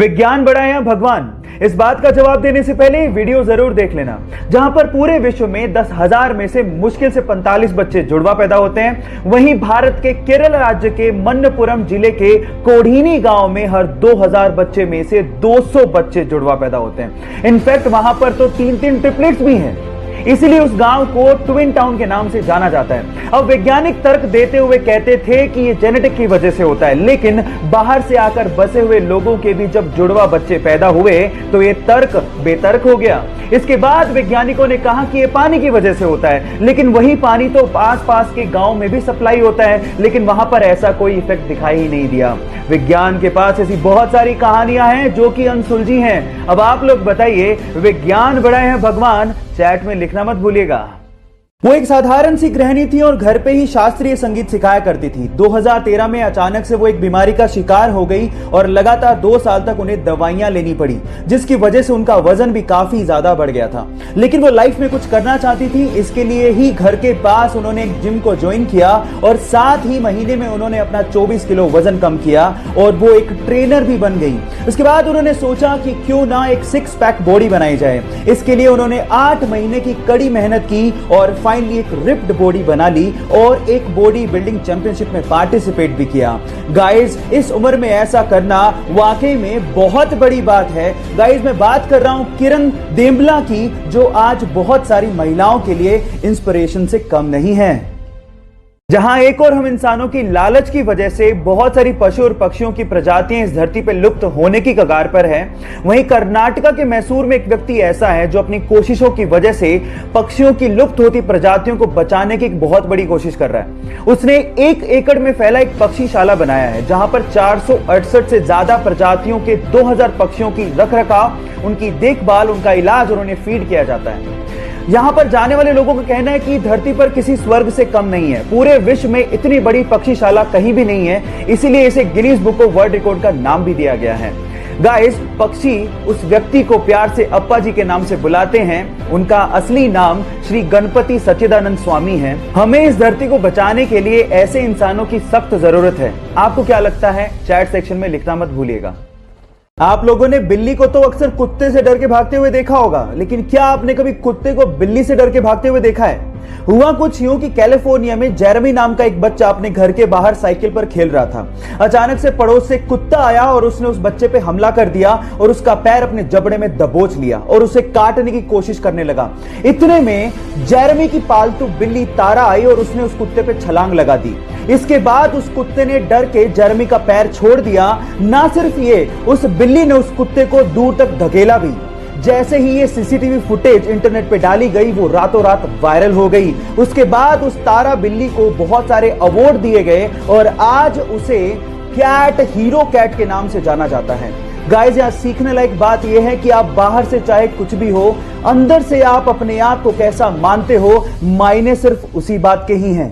विज्ञान बड़ा है या भगवान? इस बात का जवाब देने से पहले वीडियो जरूर देख लेना, जहां पर पूरे विश्व में 10,000 में से मुश्किल से 45 बच्चे जुड़वा पैदा होते हैं। वहीं भारत के केरल राज्य के मन्नपुरम जिले के कोढ़ीनी गांव में हर 2,000 बच्चे में से 200 बच्चे जुड़वा पैदा होते हैं। इनफैक्ट वहां पर तो 3-3 ट्रिपलेट्स भी हैं। इसीलिए उस गांव को ट्विन टाउन के नाम से जाना जाता है। अब वैज्ञानिक तर्क देते हुए कहते थे कि यह जेनेटिक की वजह से होता है, लेकिन बाहर से आकर बसे हुए लोगों के भी जब जुड़वा बच्चे पैदा हुए तो यह तर्क बेतर्क हो गया। इसके बाद वैज्ञानिकों ने कहा कि यह पानी की वजह से होता है, लेकिन वही पानी तो आसपास के गांव में भी सप्लाई होता है, लेकिन वहां पर ऐसा कोई इफेक्ट दिखाई ही नहीं दिया। विज्ञान के पास ऐसी बहुत सारी कहानियां हैं जो कि अनसुलझी हैं। अब आप लोग बताइए, विज्ञान बड़ा है भगवान? चैट में लिखना मत भूलिएगा। वो एक साधारण सी गृहिणी थी और घर पे ही शास्त्रीय संगीत सिखाया करती थी। 2013 में अचानक से वो एक बीमारी का शिकार हो गई और लगातार 2 साल तक उन्हें दवाइयां लेनी पड़ी, जिसकी वजह से उनका वजन भी काफी ज्यादा बढ़ गया था। लेकिन वो लाइफ में कुछ करना चाहती थी, इसके लिए ही घर के पास उन्होंने एक जिम को ज्वाइन किया और 7 ही महीने में उन्होंने अपना 24 किलो वजन कम किया और वो एक ट्रेनर भी बन गई। उसके बाद उन्होंने सोचा कि क्यों ना एक 6 पैक बॉडी बनाई जाए। इसके लिए उन्होंने 8 महीने की कड़ी मेहनत की और फाइनली एक रिप्ड बॉडी बना ली और एक बॉडी बिल्डिंग चैंपियनशिप में पार्टिसिपेट भी किया। गाइस, इस उम्र में ऐसा करना वाकई में बहुत बड़ी बात है। गाइस, मैं बात कर रहा हूं किरण देम्बला की, जो आज बहुत सारी महिलाओं के लिए इंस्पिरेशन से कम नहीं है। जहां एक और हम इंसानों की लालच की वजह से बहुत सारी पशु और पक्षियों की प्रजातियां इस धरती पर लुप्त होने की कगार पर है, वहीं कर्नाटका के मैसूर में एक व्यक्ति ऐसा है जो अपनी कोशिशों की वजह से पक्षियों की लुप्त होती प्रजातियों को बचाने की एक बहुत बड़ी कोशिश कर रहा है। उसने 1 एकड़ में फैला एक पक्षीशाला बनाया है, जहां पर 468 से ज्यादा प्रजातियों के 2000 पक्षियों की रखरखाव, उनकी देखभाल, उनका इलाज और उन्हें फीड किया जाता है। यहां पर जाने वाले लोगों का कहना है कि धरती पर किसी स्वर्ग से कम नहीं है। पूरे विश्व में इतनी बड़ी पक्षीशाला कहीं भी नहीं है, इसीलिए इसे Guinness book of world record का नाम भी दिया गया है। गाइस, पक्षी उस व्यक्ति को प्यार से अप्पा जी के नाम से बुलाते हैं। उनका असली नाम श्री गणपति सच्चिदानंद स्वामी है। हमें इस धरती को बचाने के लिए ऐसे इंसानों की सख्त जरूरत है। आपको क्या लगता है? चैट सेक्शन में लिखना मत भूलिएगा। आप लोगों ने बिल्ली को तो अक्सर कुत्ते से डर के भागते हुए देखा होगा, लेकिन क्या आपने कभी कुत्ते को बिल्ली से डर के भागते हुए देखा है? हुआ कुछ यूं कि कैलिफोर्निया में जेरेमी नाम का एक बच्चा अपने घर के बाहर साइकिल पर खेल रहा था। अचानक से पड़ोस से कुत्ता आया और उसने उस बच्चे पे हमला कर दिया और उसका पैर अपने जबड़े में दबोच लिया और उसे काटने की कोशिश करने लगा। इतने में जेरेमी की पालतू बिल्ली तारा आई और उसने उस कुत्ते पे छलांग लगा दी। इसके बाद उस कुत्ते ने डर के जेरेमी का पैर छोड़ दिया। ना सिर्फ ये, उस बिल्ली ने उस कुत्ते को दूर तक धकेला भी। जैसे ही ये सीसीटीवी फुटेज इंटरनेट पे डाली गई, वो रातों रात वायरल हो गई। उसके बाद उस तारा बिल्ली को बहुत सारे अवार्ड दिए गए और आज उसे कैट हीरो कैट के नाम से जाना जाता है। गाइस, यहाँ सीखने लायक बात यह है कि आप बाहर से चाहे कुछ भी हो, अंदर से आप अपने आप को कैसा मानते हो, मायने सिर्फ उसी बात के ही हैं।